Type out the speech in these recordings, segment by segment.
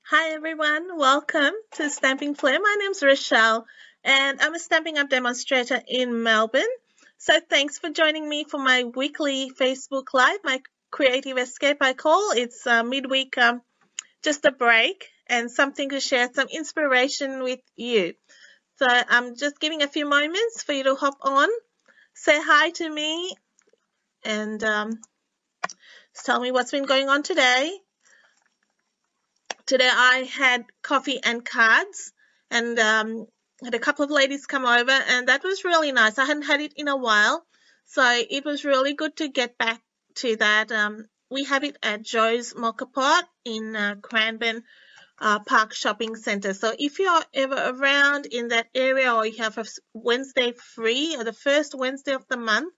Hi everyone, welcome to Stamping Flair. My name's Rochelle and I'm a Stampin' Up demonstrator in Melbourne. So thanks for joining me for my weekly Facebook Live, my creative escape I call. It's midweek, just a break and something to share some inspiration with you. So I'm just giving a few moments for you to hop on, say hi to me and tell me what's been going on today. Today I had coffee and cards and had a couple of ladies come over and that was really nice. I hadn't had it in a while, so it was really good to get back to that. We have it at Joe's Mocha Pot in Cranbourne Park Shopping Centre. So if you're ever around in that area or you have a Wednesday free or the first Wednesday of the month,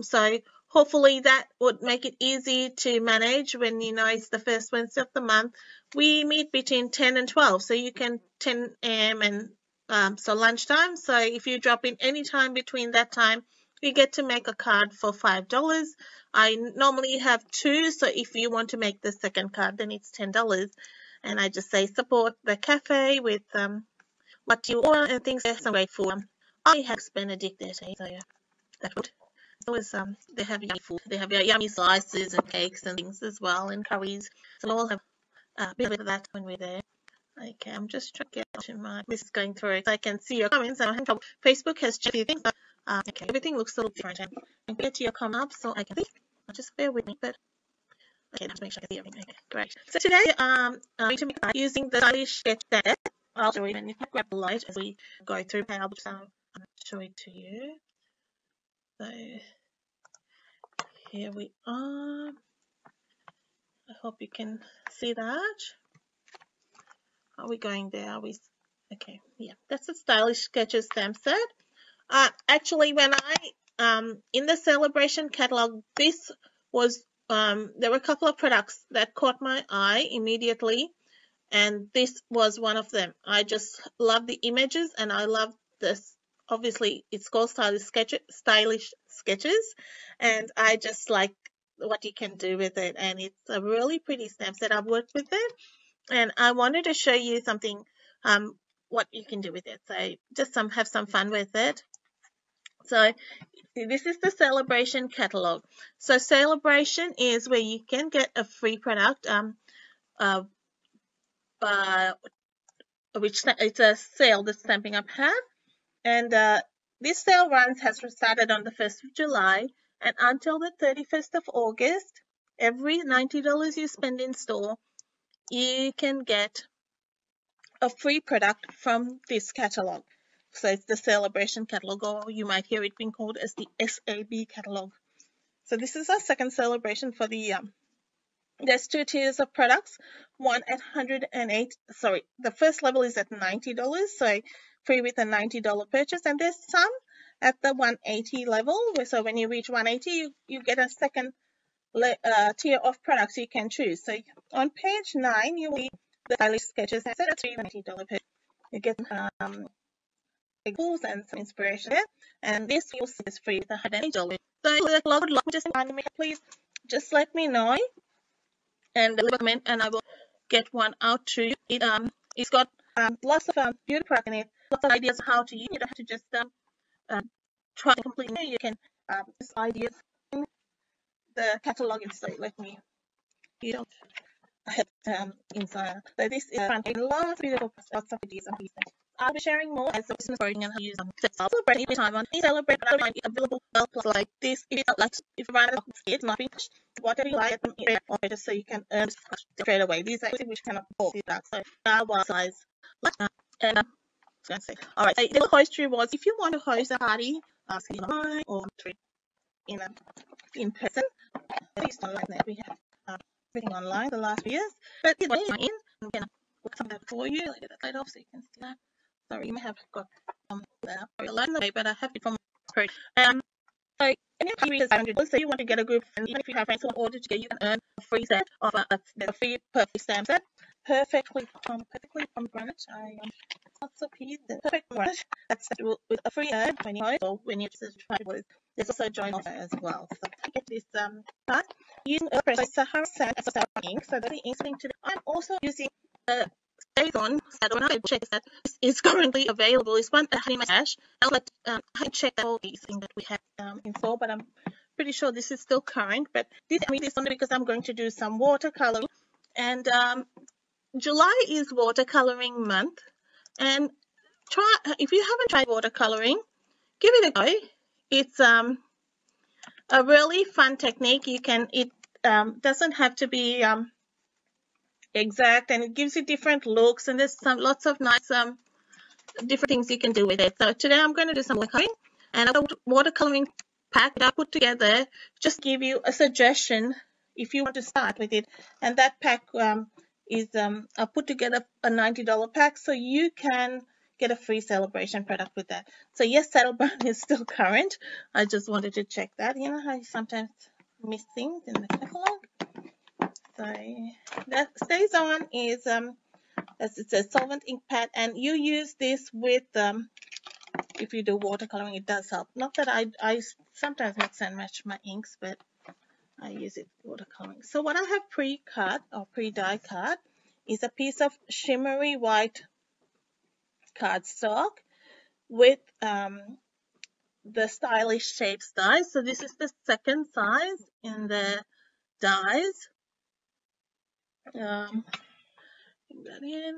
so hopefully that would make it easy to manage when you know it's the first Wednesday of the month. We meet between 10 and 12, so you can 10 a.m. and so lunchtime. So if you drop in any time between that time, you get to make a card for $5. I normally have two, so if you want to make the second card, then it's $10. And I just say support the cafe with what you order and things. There's some great food. I have Benedict there, so yeah, that would. Always they have yummy food. They have yummy slices and cakes and things as well, and curries. So we'll all have a bit of that when we're there. Okay, I'm just trying to get to my. This is going through it. So I can see your comments. I'm having trouble. Facebook has changed a few things. Okay, everything looks a little different. I can get to your comments so I can see. Just bear with me, but okay, I have to make sure I can see everything. Okay, great. So today, I'm going to make using the stylish sketch set. I'll show you, and if I grab the light as we go through, I'll show it to you. So here we are. I hope you can see that. Are we going there? Are we? Okay, yeah, that's a stylish sketches stamp set. Actually, when I in the Sale-A-Bration catalog, this was there were a couple of products that caught my eye immediately, and this was one of them. I just love the images, and I love this. Obviously, it's called stylish sketches, and I just like what you can do with it, and it's a really pretty stamp set. I've worked with it, and I wanted to show you something, what you can do with it. So just have some fun with it. So this is the Sale-A-Bration catalog. So Sale-A-Bration is where you can get a free product, which it's a sale that Stampin' Up have, and this sale has started on the 1st of July and until the 31st of August. Every $90 you spend in store, you can get a free product from this catalog. So it's the Sale-A-Bration catalog, or you might hear it being called as the SAB catalog. So this is our second Sale-A-Bration for the there's two tiers of products. One at $108. Sorry, the first level is at $90, so free with a $90 purchase, and there's some at the $180 level. So when you reach $180, you get a second tier of products you can choose. So on page 9, you will see the stylish sketches set at $390 purchase. You get tools and some inspiration there, and this you'll see is free with $180. So just please just let me know and leave a comment, and I will get one out to you. It's got lots of beauty products in it, lots of ideas on how to use it. You don't have to just try completely new. You can just ideas in the catalog inside. Let me. You don't have inside. So this is lots of beautiful lots of ideas on these things. I'll be sharing more as the business growing and how to use them. Celebrate every time on Celebrate, but I find it available well plus like this. If it's like if you run out of it's nothing. Whatever you like, or just so you can earn straight away. These are which cannot afford that. So one size like and going to say. All right. So the host rewards. If you want to host a party, ask it online or in person. Please don't like that. We have everything online the last few years, but when you're in, I'm gonna put something for you. I'll get that light off so you can see that. Sorry, you may have got a light in the way, but I have it from my so any party is $100. So you want to get a group, and even if you have friends who want order to get, you can earn a free set of a free perfect stamp set, perfectly pomegranate. Lots of here. The perfect pomegranate. That's with a free earn when you or when you just try to. There's also a joint offer as well. So I get this part using Espresso Sahara sand as a ink. So that's the ink to I'm also using Stazon said when I checked that is currently available. It's one honey mash. I'll let I check all these things that we have in store, but I'm pretty sure this is still current. But this I mean this only because I'm going to do some watercoloring, and July is watercoloring month. And try if you haven't tried watercoloring, give it a go. It's a really fun technique. It doesn't have to be exact, and it gives you different looks, and there's lots of nice different things you can do with it. So today I'm going to do some watercoloring, and I've got a watercoloring pack that I put together just to give you a suggestion if you want to start with it. And that pack is I put together a $90 pack, so you can get a free Sale-A-Bration product with that. So yes, Sale-A-Bration is still current. I just wanted to check that. You know how you sometimes miss things in the catalog. So that Stazon is as it's a solvent ink pad, and you use this with if you do watercoloring, it does help. Not that I sometimes mix and match my inks, but I use it watercoloring. So what I have pre-cut or pre-die cut is a piece of shimmery white cardstock with the stylish shapes dies. So this is the second size in the dies. Bring that in,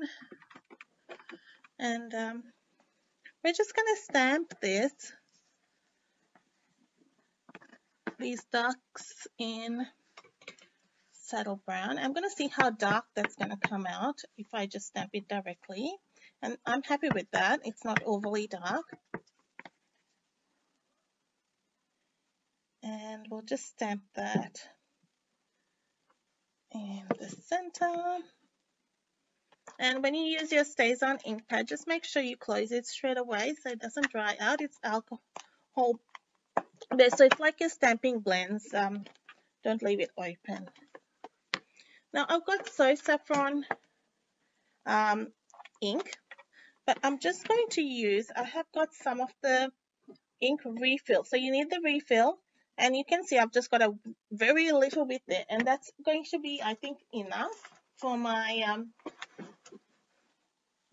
and we're just going to stamp these ducks in saddle brown. I'm going to see how dark that's going to come out if I just stamp it directly, and I'm happy with that. It's not overly dark. And we'll just stamp that in the center. And when you use your Stazon ink pad, just make sure you close it straight away so it doesn't dry out. It's alcohol based, so it's like your stamping blends. Don't leave it open. Now I've got Saffron ink, but I'm just going to use, I have got some of the ink refill. So you need the refill, and you can see I've just got a very little bit there, and that's going to be, I think, enough for my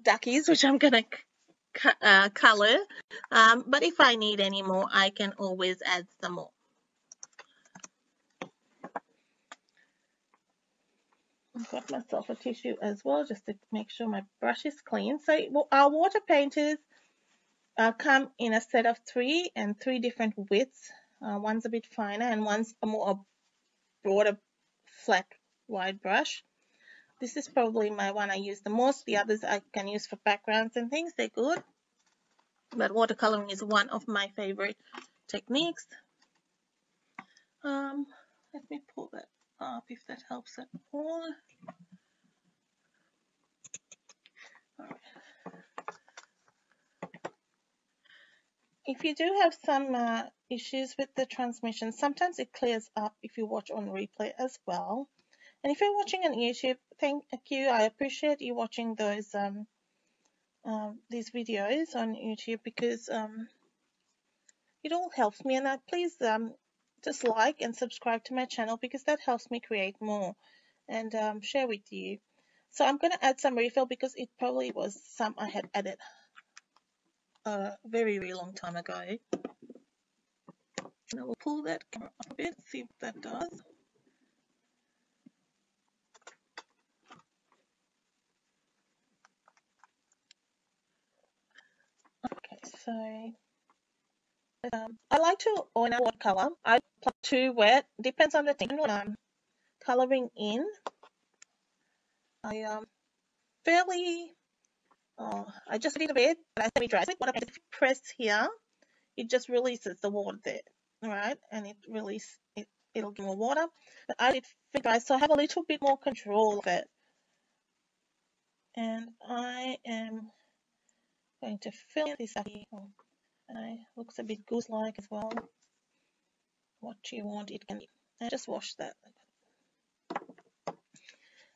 duckies, which I'm going to color. But if I need any more, I can always add some more. I've got myself a tissue as well, just to make sure my brush is clean. So our water painters come in a set of 3 and 3 different widths. One's a bit finer and one's a more broader, flat, wide brush. This is probably my one I use the most. The others I can use for backgrounds and things. They're good. But watercoloring is one of my favorite techniques. Let me pull that up if that helps at all. All right. If you do have some issues with the transmission, sometimes it clears up if you watch on replay as well. And if you're watching on YouTube, thank you. I appreciate you watching those these videos on YouTube, because it all helps me. And please just like and subscribe to my channel, because that helps me create more and share with you. So I'm going to add some refill because it probably was some I had added a very, very long time ago. And I will pull that camera up a bit, see what that does. Okay, so I like to oil watercolor. I apply too wet, depends on the thing. When I'm coloring in, I I just leave it a bit, but I semi-dry it. What if you press here, it just releases the water there, right? And it'll give more water. But I did dry, so I have a little bit more control of it. And I am going to fill this up here. And it looks a bit goose-like as well. What you want, it can be. And just wash that.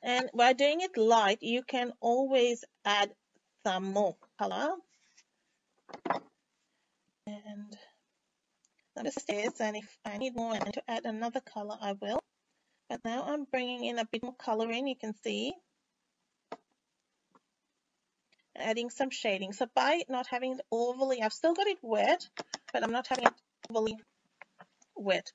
And by doing it light, you can always add some more color. And upstairs, and if I need more and to add another color, I will. But now I'm bringing in a bit more color in, you can see. adding some shading. So by not having it overly, I've still got it wet, but I'm not having it overly wet.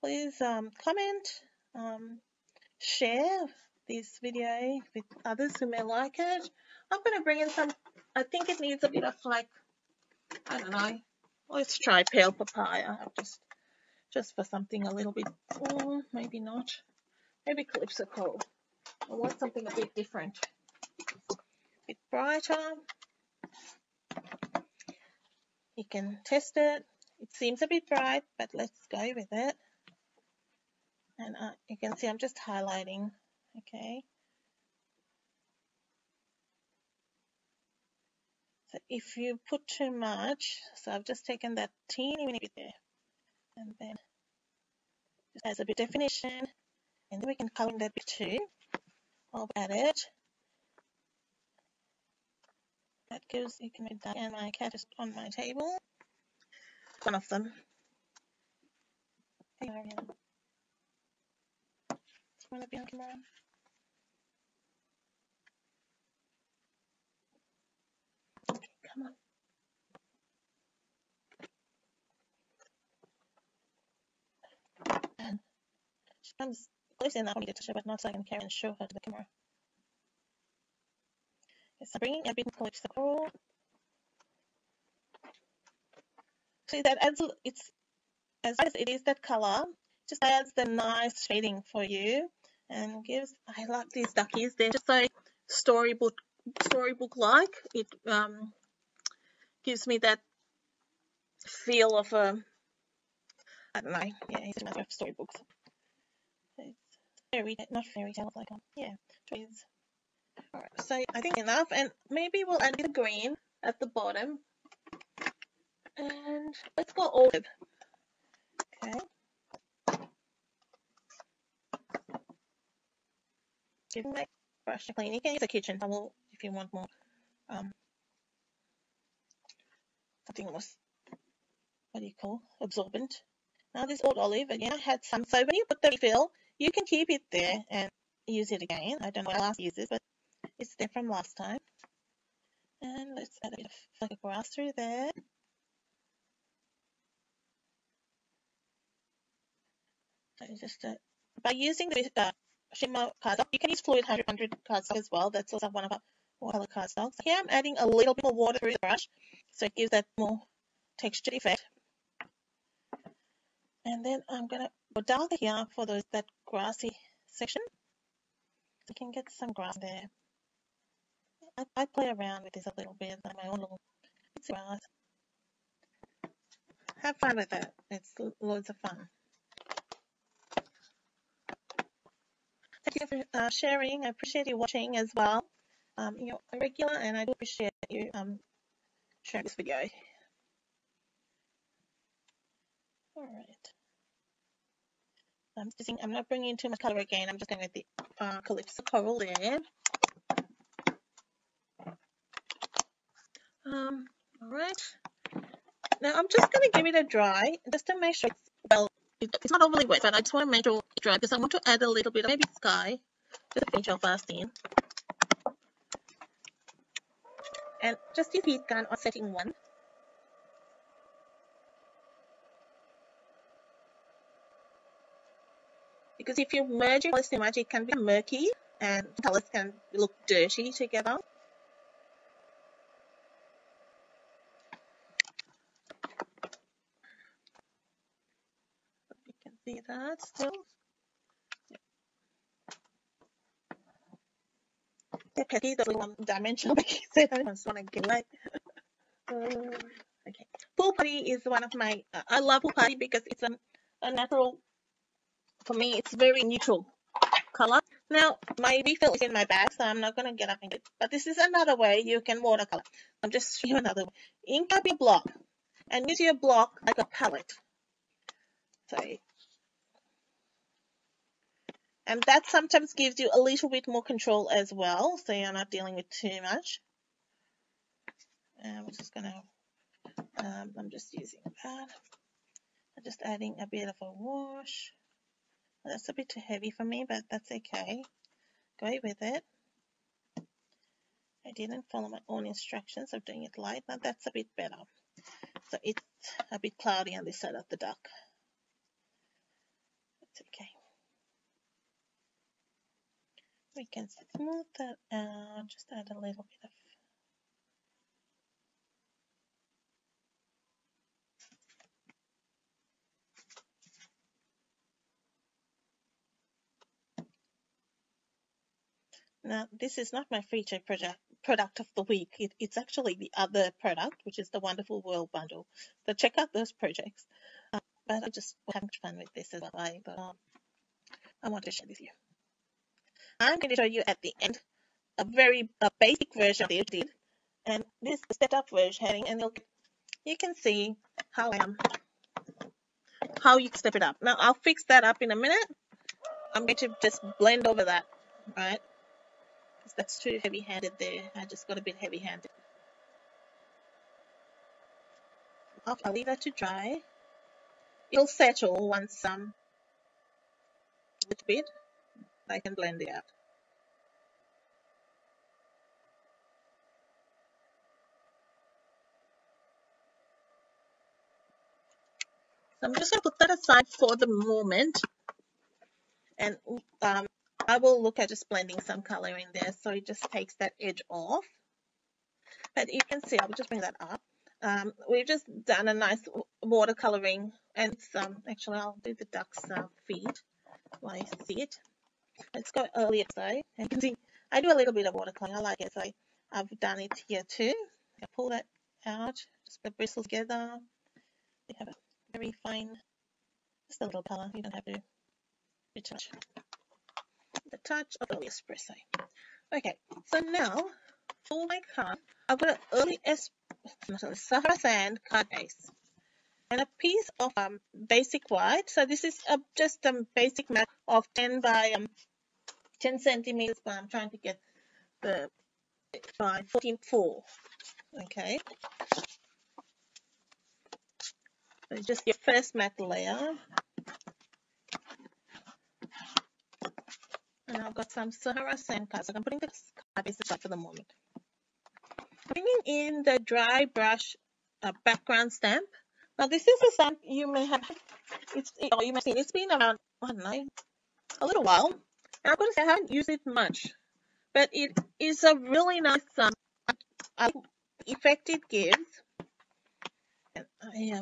Please comment, share this video with others who may like it. I'm going to bring in some, I think it needs a bit of like, I don't know, let's try pale papaya. Just for something a little bit, or maybe not. Maybe Calypso Coral. I want something a bit different, a bit brighter. You can test it. It seems a bit bright, but let's go with it. And you can see I'm just highlighting, okay? So if you put too much, so I've just taken that teeny bit there, and then just adds a bit of definition, and then we can color in that bit too. I'll add it. That goes, you can read that, and my cat is on my table. One of them. Hey, Ariel. Do you want to be on camera? Okay, come on. And she comes close enough for me to touch her, but not so I can carry and show her to the camera. Yes, I'm bringing a bit of Calypso Coral. See, that adds, it's as bright as it is, that color just adds the nice shading for you, and gives, I like these duckies, they're just so storybook like. It gives me that feel of a, I don't know, yeah, it's a matter of storybooks. It's not fairy tales, like, yeah, trees. Alright, so I think enough, and maybe we'll add a bit of green at the bottom, and let's go olive. Okay. Giving my brush a clean. You can use a kitchen towel if you want more, something more, what do you call, absorbent. Now this old olive, again, I had some, so when you put the refill, you can keep it there and use it again. I don't know when I last used it, but it's there from last time. And let's add a bit of like a grass through there. So just by using the shimmer cardstock, you can use fluid 100 cardstock as well. That's also one of our watercolor cardstocks. Here I'm adding a little bit more water through the brush, so it gives that more textured effect. And then I'm gonna go down here for that grassy section. You can get some grass there. I play around with this a little bit, like my own little bits of grass. Have fun with it. It's loads of fun. Thank you for sharing. I appreciate you watching as well. You're a regular, and I do appreciate you sharing this video. All right. I'm not bringing in too much color again. I'm just going with the Calypso Coral there. All right. Now I'm just going to give it a dry, just to make sure it's not overly wet, but I just want to make sure it's dry because I want to add a little bit of maybe sky, just a pinch of Vaseline. And just use heat gun on setting 1. Because if you merge your colors too much, it can be murky and colors can look dirty together. You can see that still. They're petty, the little dimensional pieces. I just want to get away. Okay. Pool Party is one of my, I love Pool Party because it's a natural, for me, it's very neutral color. Now, my refill is in my bag, so I'm not going to get up and get it. But this is another way you can watercolor. I'm just showing you another way. Ink up your block and use your block like a palette. So, and that sometimes gives you a little bit more control as well, so you're not dealing with too much. And we're just going to I'm just using that. I'm just adding a bit of a wash. That's a bit too heavy for me, but that's okay. Go with it. I didn't follow my own instructions of doing it light. Now that's a bit better. So it's a bit cloudy on this side of the duck. That's okay. We can smooth that out. Just add a little bit of. Now, this is not my featured product of the week. It's actually the other product, which is the Wonderful World Bundle. So check out those projects. But I just having fun with this as well. I want to share with you. I'm going to show you at the end a very basic version of it, and this is the stepped up version, and you can see how you step it up. Now I'll fix that up in a minute. I'm going to just blend over that, right? Because that's too heavy-handed there. I just got a bit heavy-handed. I'll leave that to dry. It'll settle once a little bit. I can blend it out. So I'm just going to put that aside for the moment, and I will look at just blending some color in there so it just takes that edge off. But you can see, I will just bring that up. We've just done a nice watercoloring, and it's, actually I'll do the duck's feet while you see it. Let's go earlier side. And you can see I do a little bit of watercoloring. I like it, so I've done it here too. I pull that out, just the bristles together. You have a very fine, just a little color. You don't have to do too much. The touch of early espresso. Okay, so now for my card, I've got an early Sahara sand card base and a piece of basic white. So this is just a basic mat of 10 by 10 centimeters, but I'm trying to get the by 14.4. Okay, so just your first mat layer, and I've got some Sahara sand cards. So I'm putting this card base aside for the moment. Bringing in the Drybrush background stamp. Now this is a stamp you may have. You may see it's been around, I don't know, a little while. And I'm going to say I haven't used it much, but it is a really nice effect it gives. And I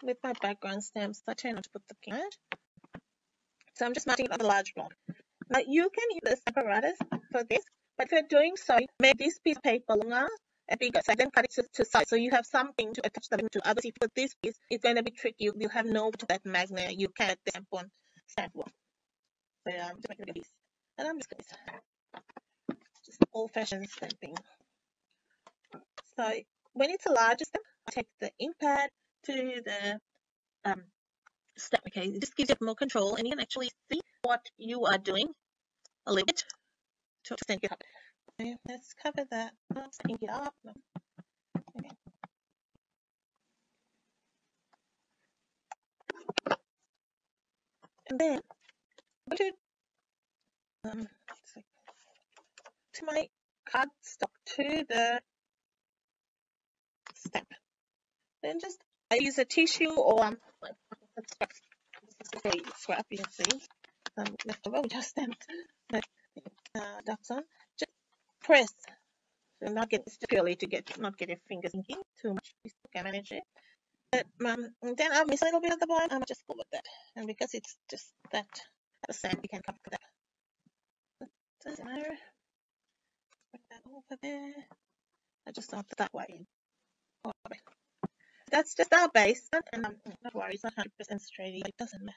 with my background stamps, I tend not to put the pin out. So I'm just marking it on the large block. Now you can use the stamp apparatus for this, but if you're doing so, make this piece of paper longer and bigger. So then cut it to size, so you have something to attach them to. Others, if you put this piece, it's going to be tricky. You'll have no to that magnet. You can't stamp on stamp one. So I'm just making a piece, and I'm just going to just old-fashioned stamping. So when it's a larger stamp, I take the ink pad to the stamp. Okay, it just gives you more control, and you can actually see what you are doing a little bit to stamp it up. Okay, let's cover that. Let's ink it up. Okay. And then I'm going to my cardstock to the stamp. Then just I use a tissue or scrap, you can see left over. We just stamped the ducks on. Just press, so not get purely to not get your fingers inking too much. You can manage it. But then I'll miss a little bit at the bottom. I'm just go with that, and because it's just that the sand, we can cover that. Doesn't matter. Put that over there. I just don't that way. That's just our base, and don't worry, it's not 100% straight. It doesn't matter.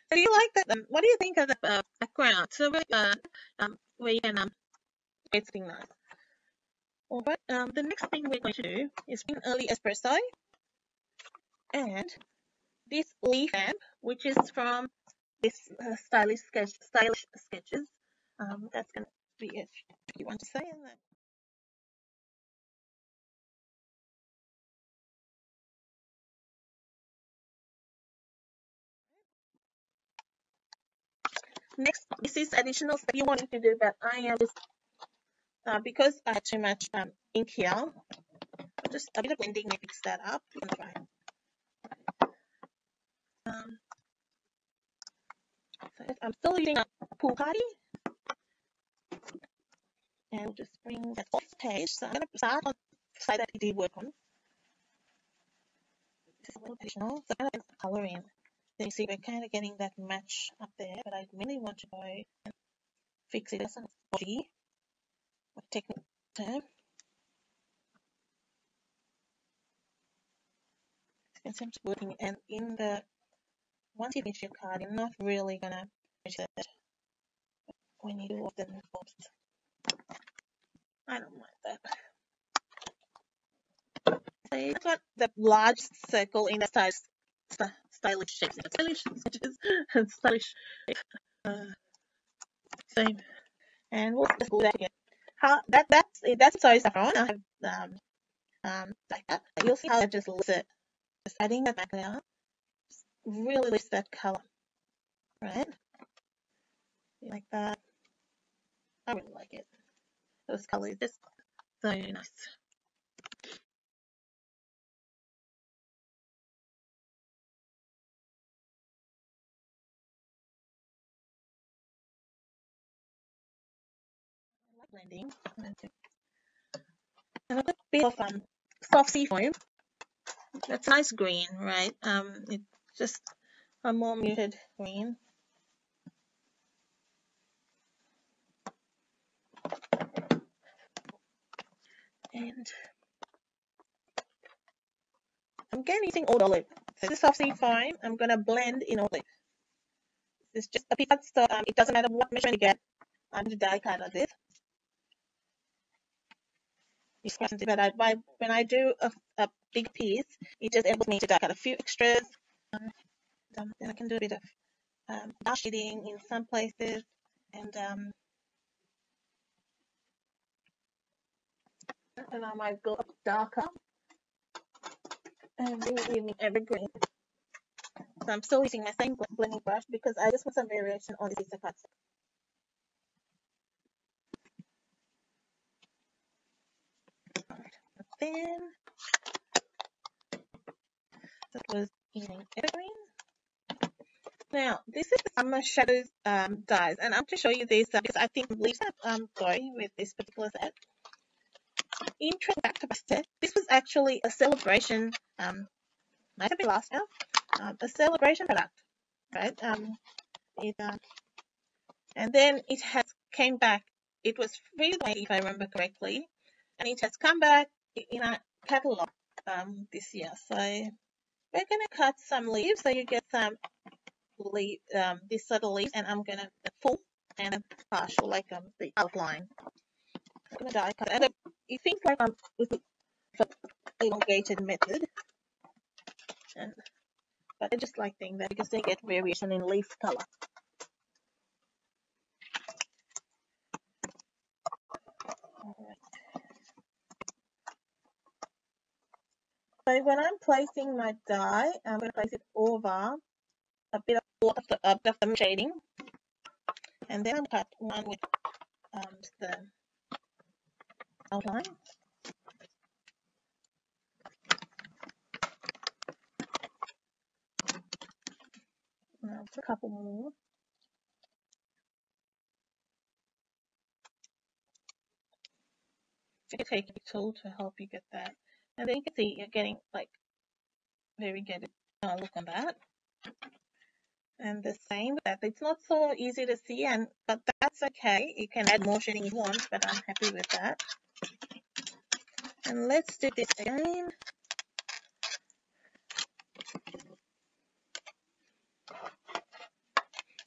So do you like that? What do you think of the background? So where you can get something nice. All right. The next thing we're going to do is bring early espresso and this leaf lamp, which is from this stylish sketches. That's going to be it. You want to say that? Next, this is additional step you wanted to do, but I am just because I had too much ink here. Just a bit of blending may fix that up. You can try. So I'm still using a pool party, and we'll just bring that off the page. So I'm going to start on the side that we did work on. This is a little additional, so I'm going to color in. Then you see we're kind of getting that match up there, but I really want to go and fix it as a body, a technical term. It seems working, and in the once you finish your card, you're not really gonna finish it when you do all the bobs. I don't like that. So you've got the large circle in the stylish shapes, stylish edges, and stylish. Same, and we'll just do that again. That's sorry, Saffron. I have like that. You'll see how I just lifts it. Just adding that back there, really lifts that color, right? Like that. I really like it. Those colors, just so nice. I like blending. And a good bit of soft sea foam. That's nice green, right? It's just a more muted green. And I'm again using old olive. So this soft sea foam, I'm gonna blend in olive. It's just a peanut, so it doesn't matter what measurement you get. I'm going to die cut of this. But when I do a big piece, it just enables me to die cut a few extras. Then I can do a bit of dark shading in some places, and I might go up darker and leaving evergreen. So I'm still using my same blending brush because I just want some variation on this cardstock. Then that was using evergreen. Now this is the Summer Shadows dies, and I'm to show you this because I think Lisa going with this particular set. In back to set, this was actually a Sale-A-Bration, might have been last year, a Sale-A-Bration product, right? And then it has came back. It was free if I remember correctly, and it has come back in a catalog this year. So we're gonna cut some leaves so you get some leaf, this sort of leaves, and I'm gonna full and partial like the outline. I'm gonna die cut, and it seems like with the elongated method, but I just like doing that because they get variation in leaf color. So when I'm placing my die, I'm going to place it over a bit of the shading, and then I'll cut one with the outline. Now a couple more. You can take a tool to help you get that, and then you can see you're getting like very good look on that. And the same with that. It's not so easy to see, but that's okay. You can add more shading if you want, but I'm happy with that. And let's do this again.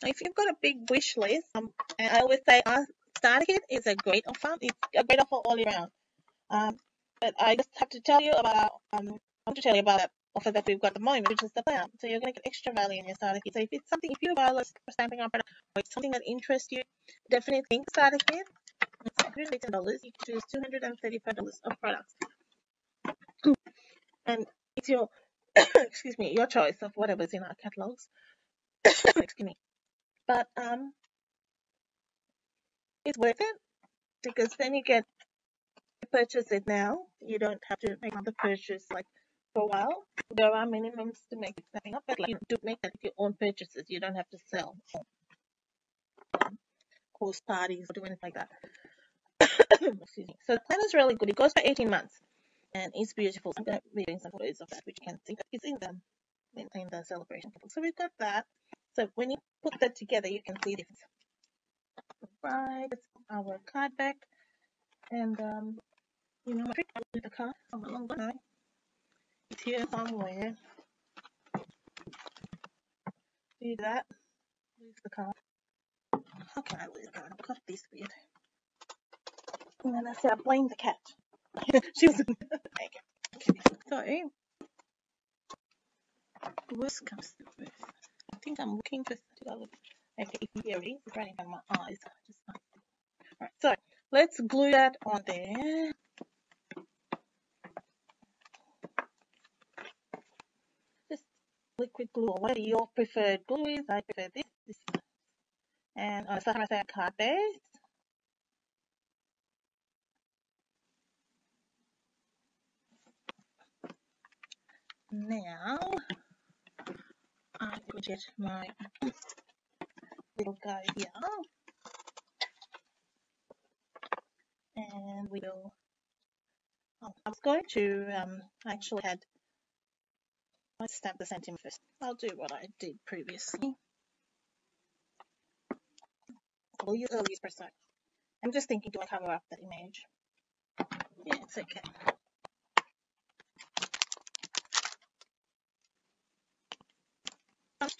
If you've got a big wish list, I always say Starter Kit is a great offer. It's a great offer all around. But I just have to tell you about an offer that we've got at the moment, which is the plan. So you're going to get extra value in your Starter Kit. So if it's something, if you buy a Stampin' Up product, or it's something that interests you, definitely think Starter Kit. It's $118. You can choose $235 of products, and it's your excuse me, your choice of whatever's in our catalogs. Excuse me. But it's worth it because then you get to purchase it now. You don't have to make another purchase like for a while. There are minimums to make it snapping up, but like, you do make that if your own purchases. You don't have to sell or host parties or do anything like that. Excuse me. So the plan is really good. It goes for 18 months and it's beautiful. I'm going to be doing some photos of that, which you can see that it's in the celebration. So we've got that. So when you put that together, you can see the difference. Right, it's our card back, and you know, my trick with the card from a long time. It's here somewhere. Do that. Lose the card. How can I lose the card? I've got this weird. And then I said I blame the cat. She was okay. So worst comes to worst. I think I'm looking for $30. Okay, theory. It's running from my eyes. Just Alright, so let's glue that on there. Just liquid glue or whatever your preferred glue is. I prefer this. And on a Sahara card base. Now I'm going to get my little guy here. And we will. I was going to actually let's stamp the sentiment first. I'll do what I did previously. We'll use Espresso. I'm just thinking, do I cover up that image? Yeah, it's okay.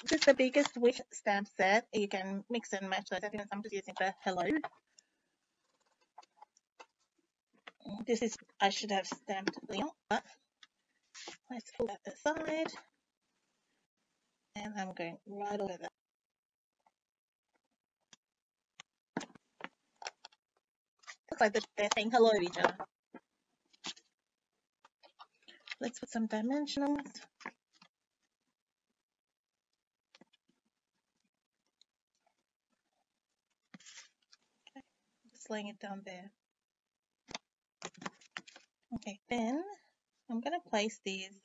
This is the biggest wish stamp set. You can mix and match those. I'm just using the hello. This is, I should have stamped Leon, but let's pull that aside. And I'm going right over that. Looks like they're saying hello to each other. Let's put some dimensionals. Okay, just laying it down there. Okay, then I'm going to place these,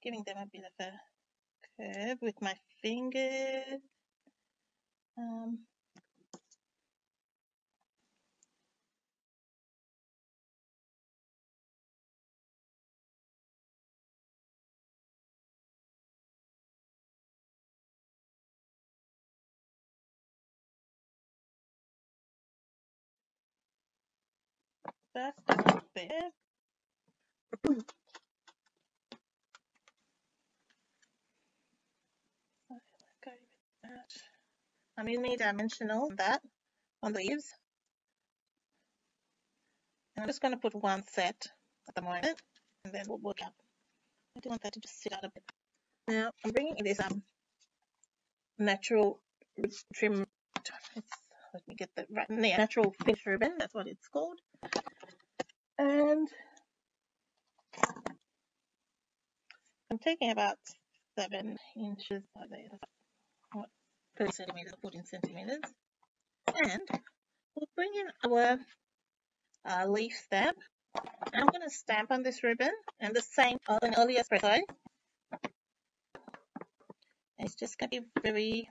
giving them a bit of a curve with my fingers. That's down there. Go with that. I'm using dimensional on that, on the leaves. And I'm just going to put one set at the moment, and then we'll work out. I do want that to just sit out a bit. Now I'm bringing in this natural trim. Let me get that right. Yeah, natural finish ribbon. That's what it's called. And I'm taking about 7 inches. What? 30 centimeters, 14 centimeters. And we'll bring in our leaf stamp. I'm going to stamp on this ribbon and the same an early espresso. It's just going to be very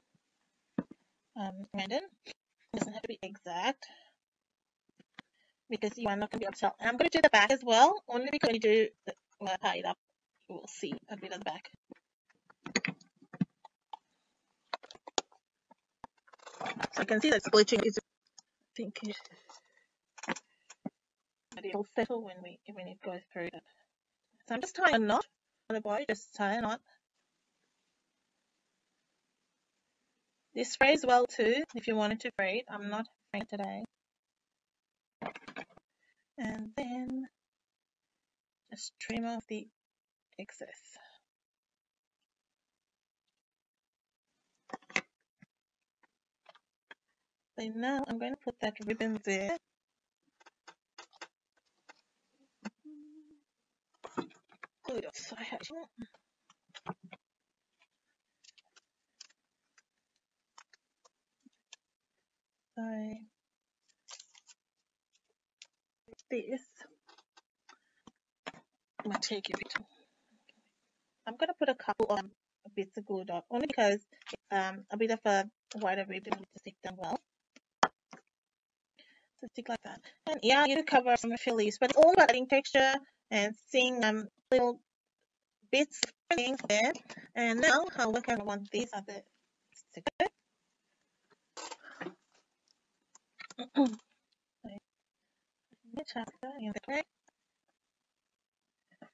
random. It doesn't have to be exact because you are not going to be able to tell. And I'm going to do the back as well, only because when you do tie it up, you will see a bit of the back. So you can see that splitting is pinkish. But it'll settle when it goes through it. So I'm just tying a knot on the body, just tie a knot. This frays well too, if you wanted to fray it. I'm not fraying today. And then just trim off the excess. So now I'm going to put that ribbon there. Glue it off. So this, I'm going to take a bit. I'm going to put a couple of bits of glue dot, only because a bit of a wider rib to stick down well. So stick like that. And yeah, you cover some of your leaves, but it's all about adding texture and seeing little bits of things there. And now, however, I want these other stickers.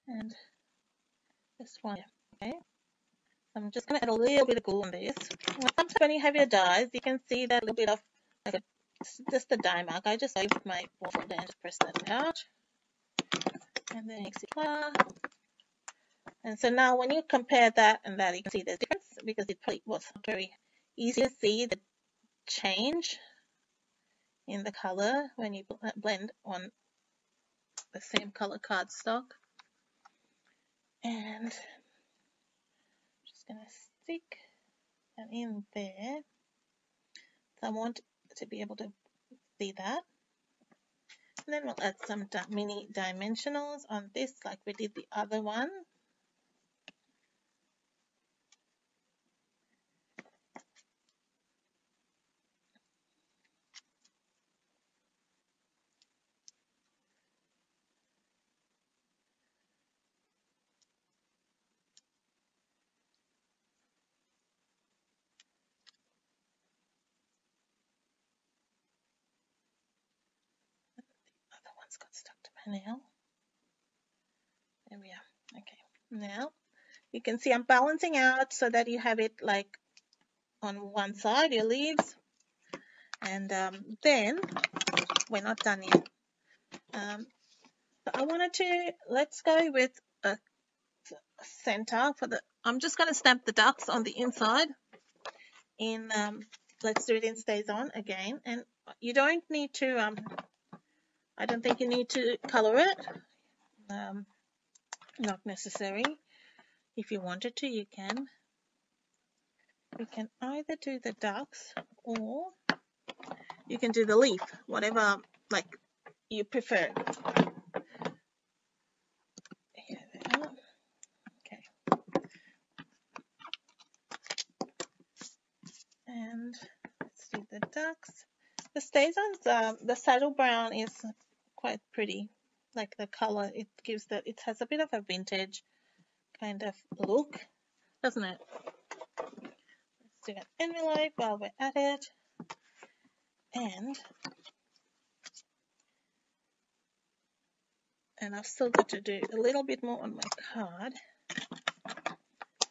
And this one, okay. So I'm just going to add a little bit of glue on this. Sometimes when you have your dies, you can see that little bit of like just a die mark. I just with my waffle and just press that out, and then exit flat. And so now when you compare that and that, you can see the difference because it probably was very easy to see the change in the color when you blend on the same color cardstock. And I'm just going to stick that in there. So I want to be able to see that. And then we'll add some mini dimensionals on this like we did the other one. Other one's got stuck to my nail. There we are. Okay. Now you can see I'm balancing out so that you have it like on one side, your leaves. And then we're not done yet. So I wanted to, let's go with a center for the, I'm just going to stamp the ducks on the inside in, let's do it in Stazon again. And you don't need to, I don't think you need to color it. Not necessary. If you wanted to, you can. You can either do the ducks or you can do the leaf, whatever like you prefer. Here they are. Okay. And let's do the ducks. The Stazon's, the saddle brown is quite pretty. Like the color, it gives that, it has a bit of a vintage kind of look, doesn't it? Let's do an envelope while we're at it. And I've still got to do a little bit more on my card.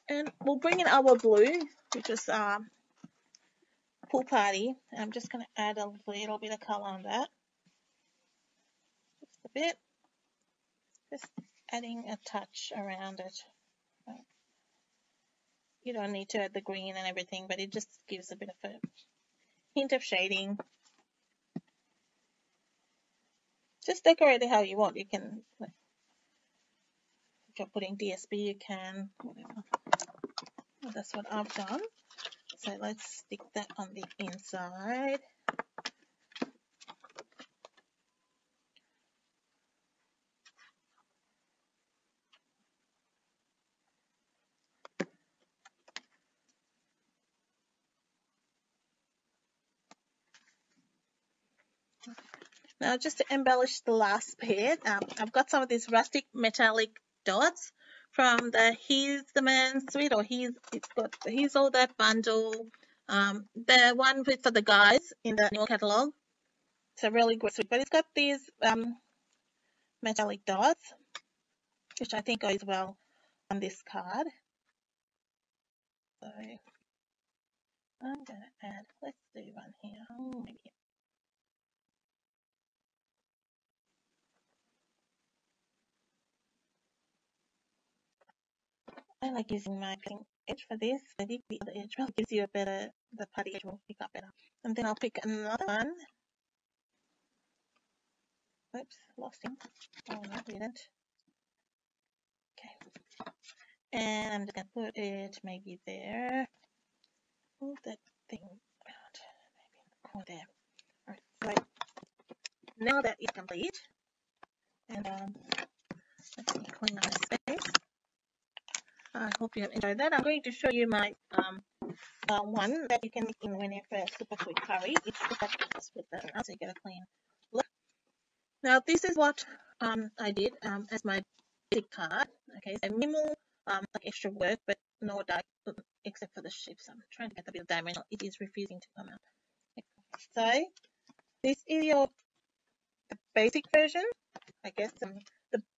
And we'll bring in our blue, which is Pool Party. I'm just going to add a little bit of color on that. Just a bit. Just adding a touch around it. You don't need to add the green and everything, but it just gives a bit of a hint of shading. Just decorate it how you want. You can, if you're putting DSP, you can, whatever. Well, that's what I've done. So let's stick that on the inside. Now, just to embellish the last bit, I've got some of these rustic metallic dots from the He's the Man suite, or He's All That bundle. The one for the guys in the new catalog. It's a really good suite, but it's got these metallic dots, which I think goes well on this card. So I'm going to add, let's do one here. Maybe. I like using my cutting edge for this. I think the other edge really gives you a better, the putty edge will pick up better. And then I'll pick another one. Oops, lost him. Oh, no, I didn't. Okay. And I'm just going to put it maybe there. Move that thing out. Maybe there. Alright, so now that is complete, And let me clean our space. I hope you have enjoyed that. I'm going to show you my one that you can make in when you have a super quick curry. It's the fabulous with the so you get a clean look. Now this is what I did as my basic card. Okay, so minimal like extra work, but no dye except for the shapes. I'm trying to get a bit of dimensional. It is refusing to come out. Okay. So this is your basic version. I guess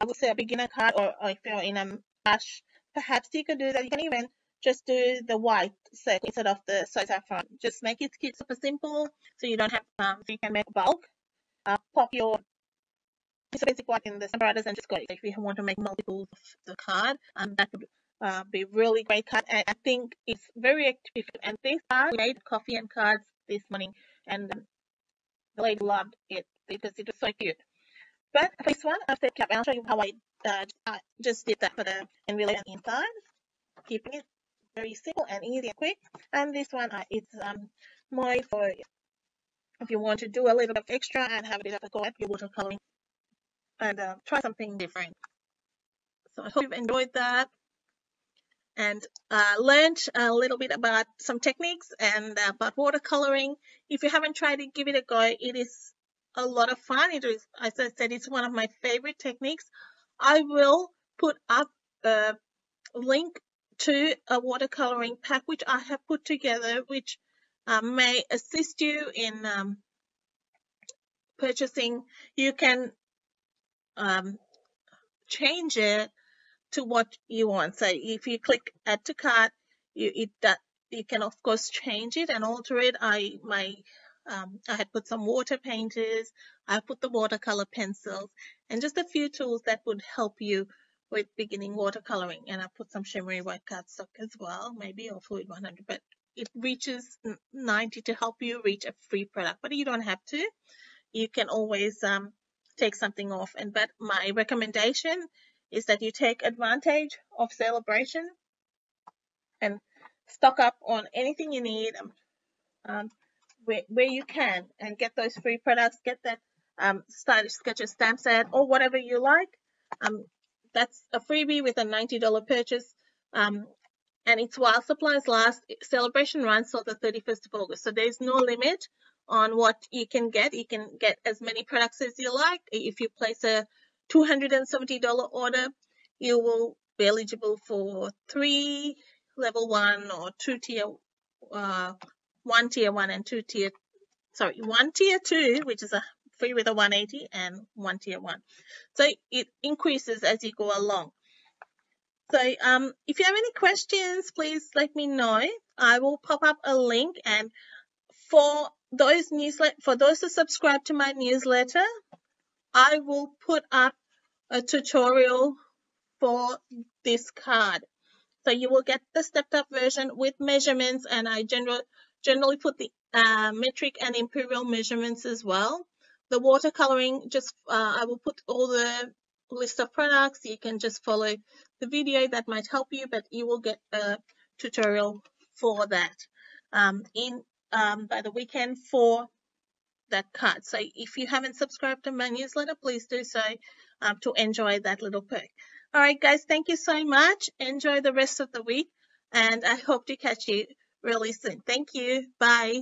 I would say a beginner card, or if you're in a ash, perhaps you could do that. You can even just do the white circle instead of the saffron. Just make it super simple, so you don't have so you can make bulk. Pop your basic one in the apparatus and just go. If you want to make multiples of the card, that would be really great card. And I think it's very active. And this card made coffee and cards this morning, and the lady loved it because it was so cute. But for this one, after cap, I'll show you how I just did that for the envelope and inside, keeping it very simple and easy and quick. And this one, it's more for if you want to do a little bit extra and have a bit of a go at your watercoloring and try something different. So I hope you've enjoyed that and learned a little bit about some techniques and about watercoloring. If you haven't tried it, give it a go. It is a lot of fun. It is, as I said, it's one of my favorite techniques. I will put up a link to a watercoloring pack which I have put together, which may assist you in purchasing. You can change it to what you want. So if you click add to cart, you can of course change it and alter it. I had put some water painters, I put the watercolor pencils, and just a few tools that would help you with beginning watercoloring. And I put some shimmery white cardstock as well, maybe, or fluid 100, but it reaches 90 to help you reach a free product. But you don't have to. You can always take something off. But my recommendation is that you take advantage of Sale-A-Bration and stock up on anything you need where you can and get those free products. Get that stylish sketcher stamp set or whatever you like. That's a freebie with a $90 purchase. And it's while supplies last. Sale-A-Bration runs till the 31st of August. So there's no limit on what you can get. You can get as many products as you like. If you place a $270 order, you will be eligible for 3 level 1 or 2 tier 1 tier 1 and 2 tier 1 tier 2, which is a free with a 180, and 1 tier 1. So it increases as you go along. So if you have any questions, please let me know. I will pop up a link, and for those who subscribe to my newsletter, I will put up a tutorial for this card. So you will get the stepped up version with measurements, and I generally put the metric and imperial measurements as well. The watercoloring, I will put all the list of products. You can just follow the video that might help you, but you will get a tutorial for that by the weekend for that card. So if you haven't subscribed to my newsletter, please do so to enjoy that little perk. All right, guys, thank you so much. Enjoy the rest of the week, and I hope to catch you really soon. Thank you. Bye.